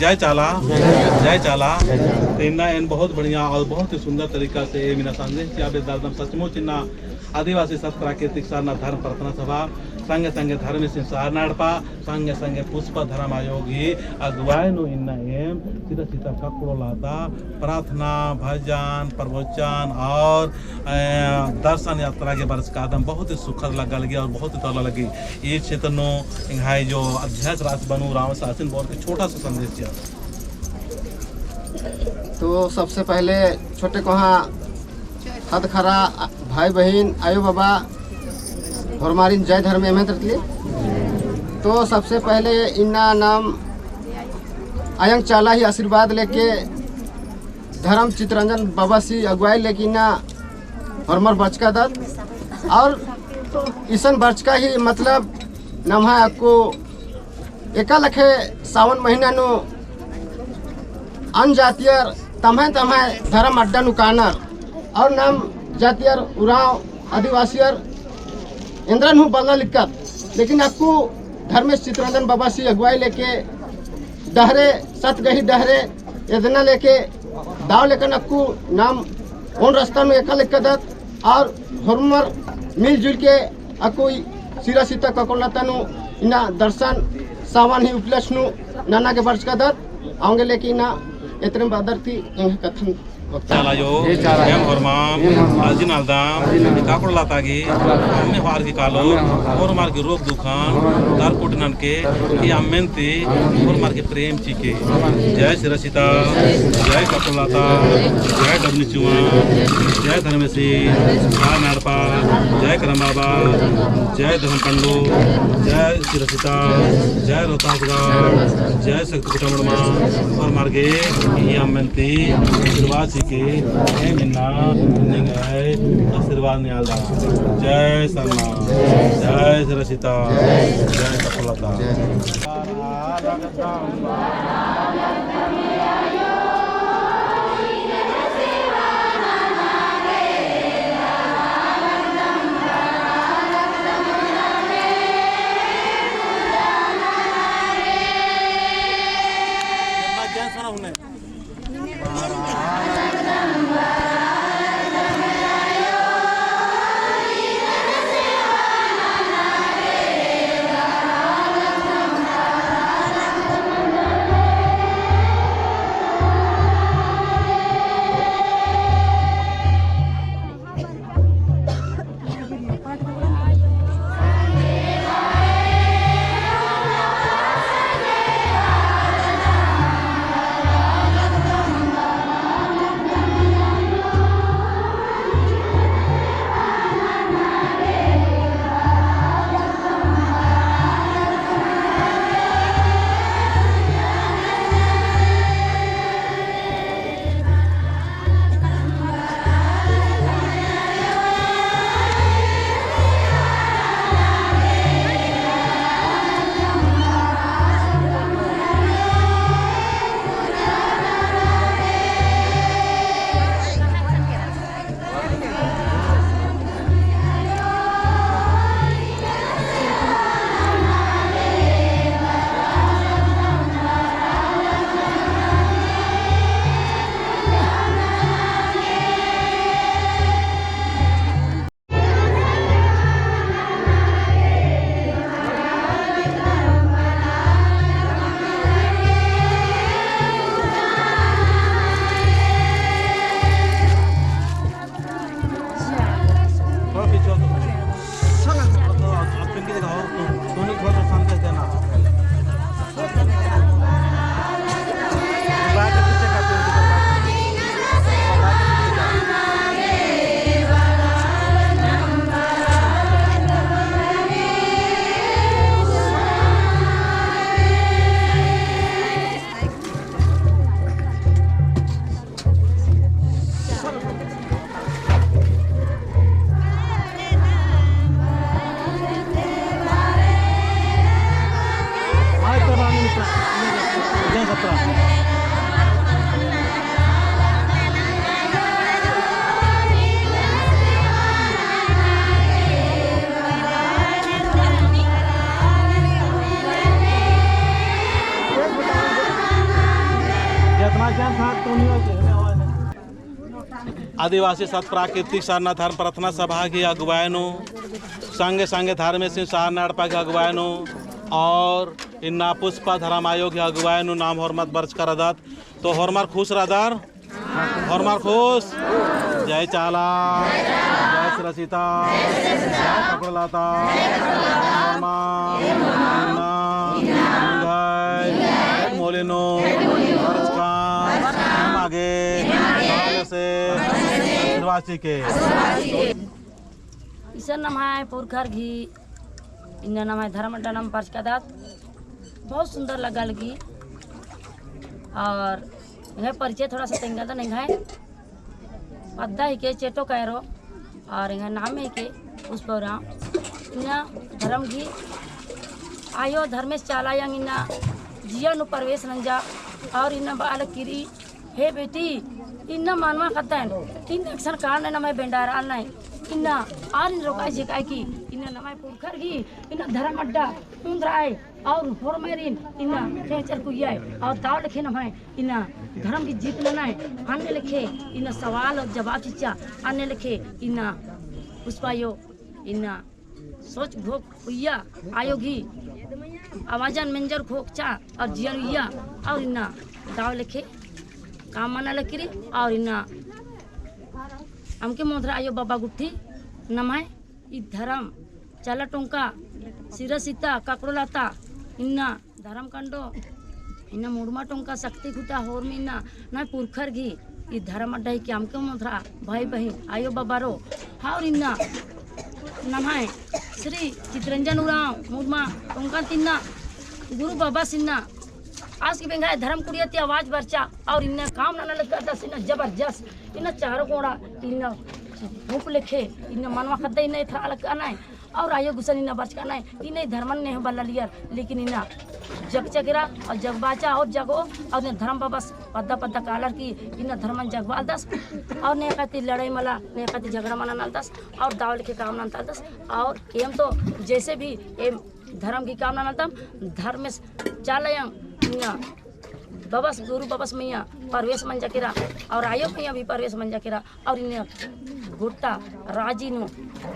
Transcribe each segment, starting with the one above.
जय चाला जय चाला इन्ना इन बहुत बढ़िया और बहुत ही सुंदर तरीका से ये मीना संदेश बेदादम सचमुच इन्ना आदिवासी सत प्राकृतिक सारना धर्म प्रार्थना सभा संगे संगे धर्म संसार नाड़पा संगे संगे पुष्प धर्म आयोगी अगुवाई नु इन्ना एम सीधा सीधा ककड़ो लाता प्रार्थना भजन प्रवचन और दर्शन यात्रा के वर्ष का आदम बहुत ही सुखद लगा लगी और बहुत ही तला लगी ये क्षेत्र नो इंहाई जो अध्यक्ष राज बनू राम शासन बहुत ही छोटा सा संदेश दिया। तो सबसे पहले छोटे कोहा हद खरा भाई बहन आयो बाबा हमारी जय धर्म में तो सबसे पहले इन्ना नाम आयंग चाला ही आशीर्वाद लेके धर्म चित्रंजन बाबा सी अगुवाई लेके ना हरमर बचका दत्त और ईसन बचका ही मतलब नाम है आपको एका लखे सावन महीना नो अन जातीय तमहे धर्म अड्डा नुकानर और नाम जातीय उराव आदिवासी इंद्रन हूँ बदला लिखत लेकिन आपको धर्मेश चित्रंजन बाबा सी अगुवाई लेके डहरे सत गही डहरे इतना लेके दाव लेकर आपको नाम उन रास्ता में एका लिख दत और हरमर मिलजुल के आपको सिरा सीता ककोलता नु इना दर्शन सावन ही उपलक्ष नु नाना के वर्ष का दत आऊंगे लेकिन ना इतने बदर थी कथन चालायो एम हरमाम आजिन अलदाम काकुड़ लातागी अम्मे हार की कालो और मार की रोग दुखान दार कोटनन के ये अम्मेंती और मार के प्रेम चीके जय सिरसिता जय काकुड़ लाता जय डबनी चुआ जय धर्मसी जय नारपा जय करम बाबा जय धर्म पंडो जय सिरसिता जय रोहतासगढ़ जय शक्ति कुटुंबमा और मार के ये अम्मेंती आशीर्वाद के मिन्ना आशीर्वाद नियालदा जय सन्ना जय सरसिता जय सफलता आदिवासी सत प्राकृतिक सारनाथ धर्म प्रार्थना सभा की अगुवायनु संगे संगे धर्म सिंह सारनाड़पा की अगुवायनु और इन्ना पुष्पा धर्म आयोग की अगुवायनु नाम हरमत बर्ज कर दत तो हरमार खुश रदार हरमार खुश जय चाला जय श्री सीता जय कपड़लाता मोलिनो आगे से आदिवासी के इसर नाम है पुरखर घी इनका नाम है धर्म अड्डा नाम पर्च का दात बहुत सुंदर लगा लगी और यह परिचय थोड़ा सा तेंगा तो नहीं है पद्दा ही के चेटो कैरो और यह नाम है के उस पर इन्ना धर्म घी आयो धर्मेश चाला यंग इन्ना जिया नु परवेश नंजा और इन्ना बाल किरी हे बेटी इन्ना मानवा खाता है इन अक्सर कारण ना मैं बेंडारा नहीं इन्ना और इन रोका जिकाय की इन्ना नमाय पुरखर की इन्ना धर्म अड्डा उंद्राय और होरमेरिन इन्ना खेचर कुयाय और दाव लिखे नमाय इन्ना धर्म की जीत लेना है अन्य लिखे इन्ना सवाल और जवाब चिच्चा अन्य लिखे इन्ना पुष्पायो इन्ना सोच भोग कुया आयोगी आवाजन मंजर खोकचा और जियनुया और इन्ना दाव लिखे काम मना लकीरी और इन्ना हमके मोधरा आयो बाबा गुट्ठी नमाय इ धर्म चला टोंका सिरसीता काकड़ोलाता इन्ना धर्म कंडो इन्ना मुड़मा टोंका शक्ति खुता होर में इन्ना ना पुरखर घी इ धर्म अड्डा के हमके मोधरा भाई बहन आयो बाबा रो और इन्ना नमाय श्री चित्रंजन उराव मुड़मा टोंका तिन्ना गुरु बाबा सिन्ना आज की बेंगाय धर्म कुड़ियती आवाज बरचा और इन्हें काम ना लगा दस इन्हें जबरदस्त इन्हें चारों कोड़ा इन्हें भूख लिखे इन्हें मनवा खद्दा इन्हें थरा लगाना है और आयो गुसन इन्हें बच करना है इन्हें धर्मन ने बल्ला लिया लेकिन इन्हें जग चकेरा और जग बाचा और जगो और इन्हें धर्म बाबा पद्दा पद्दा कालर की इन्हें धर्मन जगवाल दस और ने कहती लड़ाई मला ने कहती झगड़ा मना नाल दस और दाव लिखे काम ना दस और एम तो जैसे भी एम धर्म की काम ना तम धर्म चालयं बबस गुरु बबस मैया परवेश मंजा किरा और आयोग मैया भी परवेश मंजा किरा और इन्हें गुट्टा राजी नु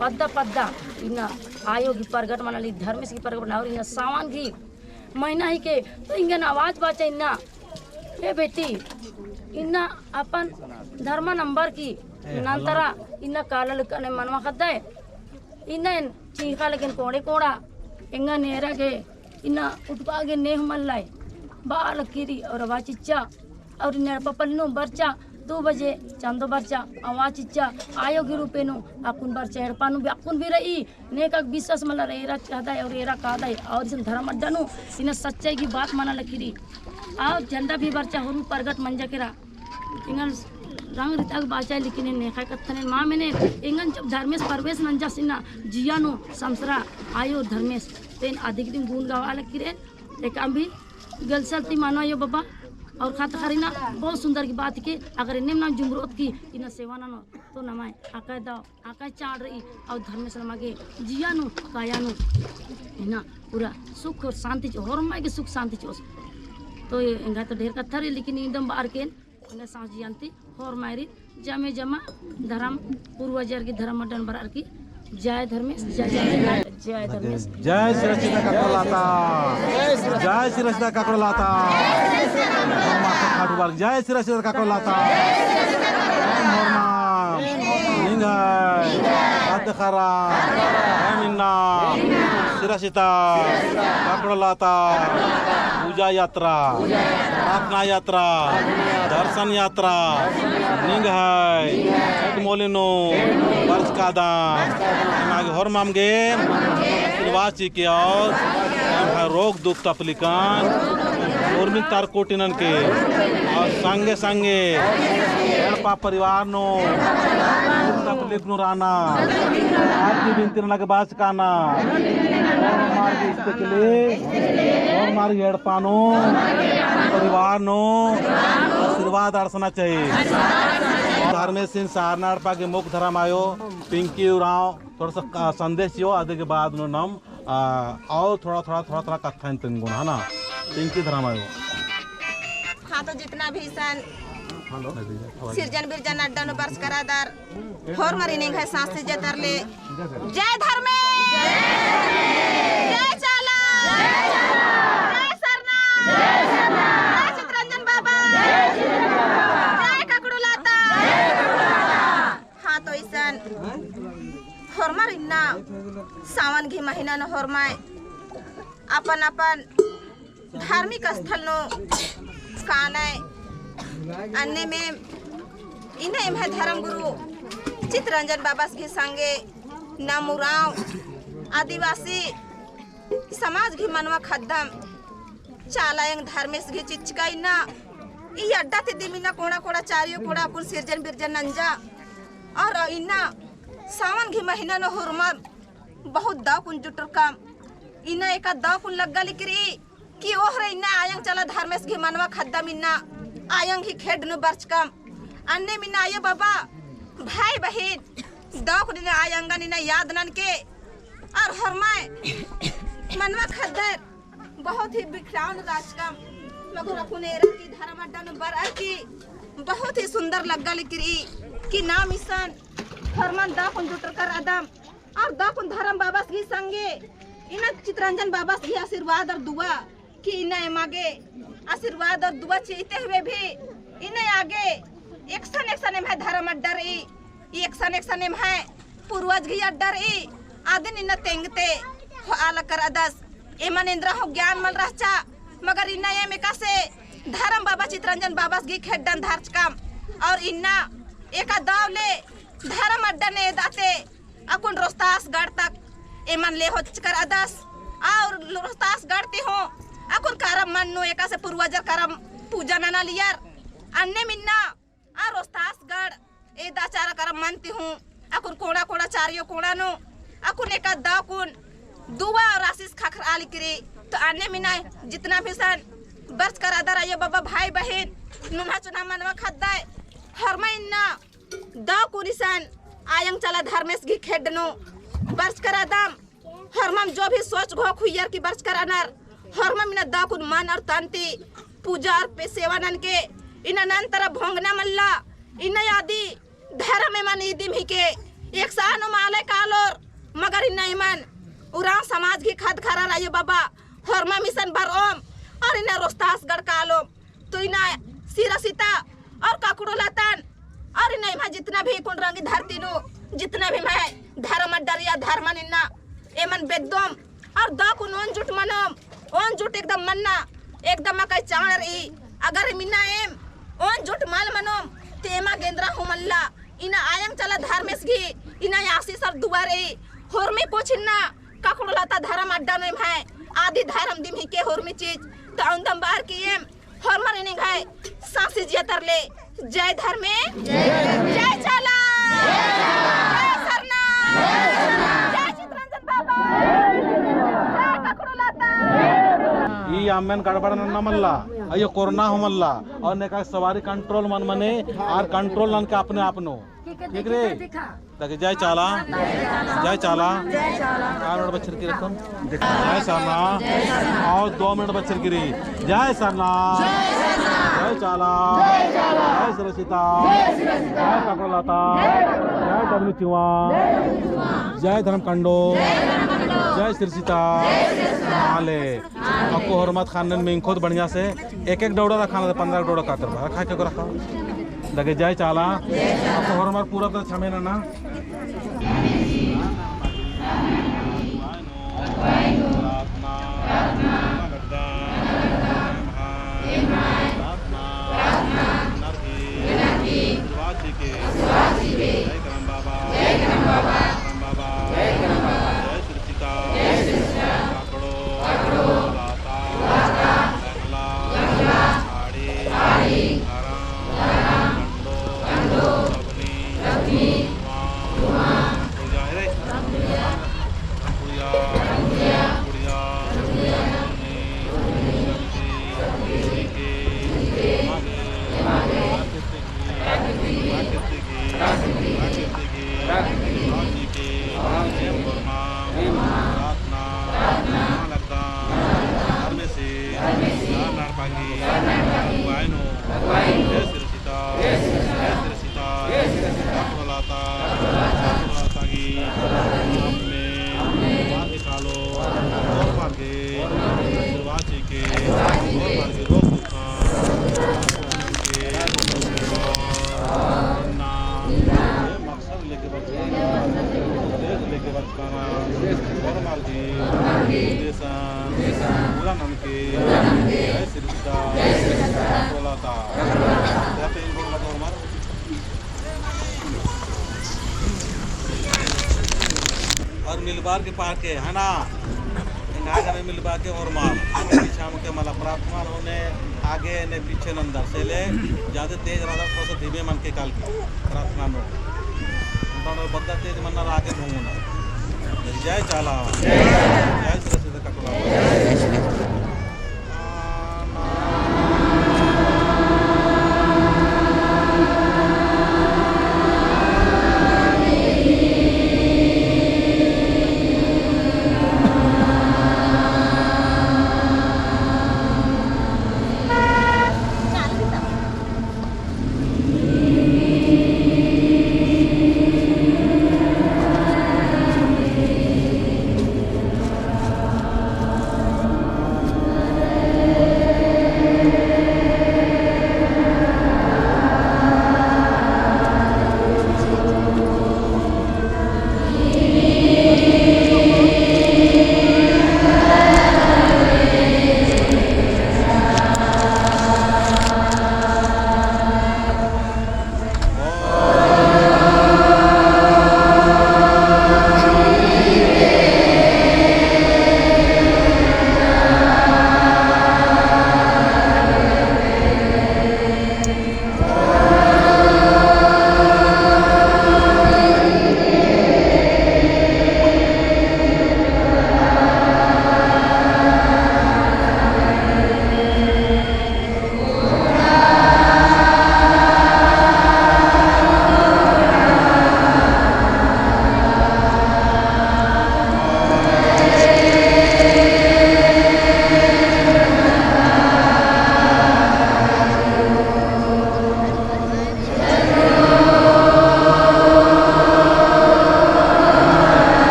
पद्दा पद्दा इन्हें आयोग की प्रगट मनाली धर्मेश की प्रगट बना और इन्हें सामान की महीना ही के तो इन्हें आवाज बाचा इन्ना हे बेटी इन्ना अपन धर्म नंबर की नंतरा इन्ना काला लुकने मनवा खद्दा है इन्हें चीखा लेकिन कोड़े कोड़ा इंगा नेरा के इन्ना उठवा के नेह मल्लाए बाल किरी और आवाज चिच्चा और पपलनु बर्चा 2 बजे चंदो बर्चा आवाज चिच्चा आयोगी रूपेनु अकुन बर्चा एड़पानु भी अकुन भी रही नेक विश्वास मला रेरा चाहता है और रेरा कादा है और इस धर्म अड्डानु इन सच्चाई की बात माना लकीरी और झंडा भी बर्चा हुरु प्रगट मंजा केरा इंगन रंग रिताग बाचा लेकिन नेखा कथने माँ मैंने इंगन जब धर्मेश परवेश नंजा सिन्ना जियानु समसरा आयो धर्मेश तेन अधिक दिन गुण गावा लकीरे एक भी गलसलती मानो यो बाबा और खाता हरिना बहुत सुंदर की बात की अगर इन्हें नाम जुमरोत की इन सेवा ना तो नमाय आका दाव आका चाड़ रही और धर्म से नमागे जियानु कायानु है ना पूरा सुख और शांति और माय के सुख शांति चोस तो इनका तो ढेर कथा रही लेकिन एकदम बार के इन्हें सांस जानती और मायरी जमे जमा धर्म पूर्वजर की धर्म अड्डन बरार की जय धर्मेश जय धर्मेश जय श्री सीता काकड़लाता जय श्री सीता काकड़लाता जय श्री सीता काकड़लाता खरा मिन्ना श्री सीता काकड़लाता पूजा यात्रा प्रार्थना यात्रा दर्शन यात्रा निंग है मोलिनो वर्ष का दाम हर मामगे आशीर्वाद के और रोग दुख तपलिकान और तार कोटिनन के और संगे संगे पाप परिवार नो तकलीफ नु राना आज की बिनती लगे बात काना और मार्ग इसके लिए और मार्ग हेड़पानो परिवार नो आशीर्वाद अड़सना चाहिए धर्मेश सिंह सारनाड़पा के मुख धर्म आयो पिंकी उराव थोड़ा सा संदेश यो आधे के बाद नो नाम और थोड़ा कथा है ना पिंकी धर्म आयो हाँ तो जितना भी सन सिरजन बिरजन अड्डा नु बर्स करादार होर मरी नहीं है सांस से जतर ले जय धर्मे जय चाला जय सरना जय चितरंजन बाबा जय ककड़ू लाता हाँ तो इसन होरमर इन्ना सावन की महीना न होरमाय अपन अपन धार्मिक स्थल नो काने अन्य में इन्हें मैं धर्म गुरु चितरंजन बाबा के संगे नामुराव आदिवासी समाज की मनवा खद्दम चालायंग धर्मेश की चिचका इन्ना ये अड्डा ते दिमिना कोड़ा कोड़ा चारियो कोड़ा अपन सिरजन बिरजन नंजा और इन्ना सावन की महीना न हुरमा बहुत दाव कुन जुटर काम इन्ना एका दाव कुन लग्गा लिकरी कि ओहरे इन्ना आयंग चला धर्मेश की मनवा खद्दम इन्ना आयंग ही खेड नु बर्च कम अन्ने मिना आयो बाबा भाई बहन दाव कुन इन्ना आयंगा इन्ना याद नन के और हरमाए मनवा खद्दर बहुत ही बिखरान राजकम मगर अपुनेरा की धर्म अड्डा नु बर की बहुत ही सुंदर लग्गा लिकरी कि नाम ईसान हरमान दा कुन जुटर कर आदम और दा कुन धर्म बाबा की संगे इना चितरंजन बाबा की आशीर्वाद और दुआ कि इन्हें मांगे आशीर्वाद और दुआ चाहते हुए भी इन्हें आगे एक सन है धर्म अड्डा रही एक सन है पूर्वज की अड्डा रही आदिन इन्हें तेंगते हो आला कर अदस एमन इंद्रा हो ज्ञान मल रहा मगर इन्ना ये में कैसे धर्म बाबा चितरंजन बाबा की खेडन धार्च काम और इन्ना एका दाव ले धर्म अड्डा ने दाते अकुन रोस्तास गढ़ तक एमन ले हो कर अदस और रोस्तास गढ़ती हो अकुन करम मन्नो एका से पूर्वजर करम पूजा ना लियर अन्य मिन्ना आ रोस्तास गढ़ ए दाचारा करम मानती हूँ अकुन कोड़ा कोड़ा चारियो कोड़ा नो अकुन एका दाव कुन दुआ और आशीष खखर आली करी तो अन्य मिना जितना भी सन बर्च कर अदर आयो बाबा भाई बहन नुना चुना मनवा खद्दाय हर महीना दाव कुनिसान आयंग चला धर्मेश की खेडनो बर्च कर आदम हरमम जो भी सोच घो खुयर की बर्च कर अनर हरमम इना दा कुन मन और तांती पूजा और पे सेवा नन के इना नंतर भोंगना मल्ला इना यादी धर्म में मन इदिम ही के एक सानो माले कालोर मगर इना ईमान उरा समाज की खद खरा रायो बाबा हरमम मिशन भर ओम और इना रोस्तास गढ़ कालो तो इना सिरा सीता और काकुड़ो लातन और नहीं मैं जितना भी कुन रंगी धरती नु जितना भी मैं धर्म डरिया धर्म निन्ना एमन बेदम और दा कुन ओन जुट मनम ओन जुट एकदम मन्ना एकदम कई चाण रही अगर मिन्ना एम ओन जुट माल मनम तेमा गेंद्रा हुमल्ला इना आयंग चला धर्मेश की इना आशीष और दुआ रही होरमी पोछिन्ना काकुड़ लाता धर्म अड्डा नहीं है आदि धर्म दिम ही के होरमी चीज तो अंदम बाहर की एम होरमर नहीं है सांसी जियतर ले जय धर्मे जय चाला जय सरना जय चितरंजन बाबा जय ककड़ू लाता ಈ ಅಮ್ಮನ ಗಡಬಡ ನನ್ನ ಮಲ್ಲ ಅಯ್ಯೋ ಕೊರೋನಾ ಹೊಮಲ್ಲ और ने का सवारी कंट्रोल मन मने और कंट्रोल नन के अपने आपनो ठीक रे ताकि जय चाला कार मिनट बच्चर की रकम जय सरना और 2 मिनट बच्चर की रही जय सरना जय चाला जय सरसीता जय ककड़लाता जय डब्लू चिवा जय धर्म कंडो जय सिरसीता आले आपको हरमत खानन में खुद बढ़िया से एक डोड़ा रखाना 15 डोड़ा काकर रखा के रखा लगे जय चाला आपको हरमत पूरा तो छमे ना लाता जाते इन लोग लगा हमारा और मिलबार के पार के है ना आगे में मिलबा के और मार पीछा के मला प्रार्थना होने आगे ने पीछे नंदर से ले ज़्यादा तेज रहा थोड़ा सा धीमे मन के काल की प्रार्थना में उन्होंने बद्दा तेज मन आगे घूमना जय चाला जय श्री कटोला